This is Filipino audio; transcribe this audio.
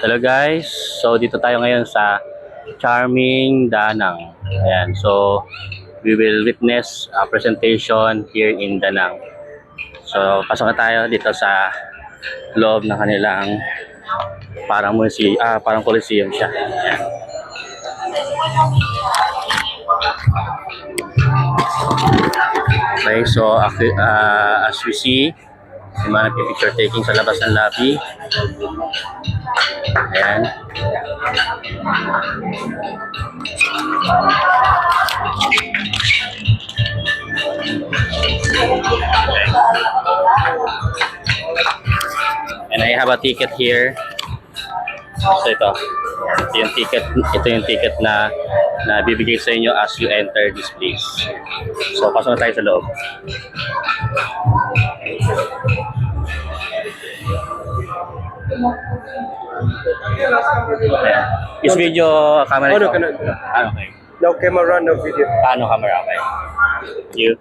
Hello guys, so dito tayo ngayon sa Charming Danang. Ayan, so we will witness a presentation here in Danang. So pasok na tayo dito sa loob ng kanilang parang coliseum siya. Ayan. Okay, so as we see, yung mga nagpipicture taking sa labas ng lobby. Ayan. And I have a ticket here. So ito yung ticket na bibigay sa inyo as you enter this place. So pasok na tayo sa loob. Ayan. Is video camera? Oh, no, okay. no camera, no video. No camera, okay. You.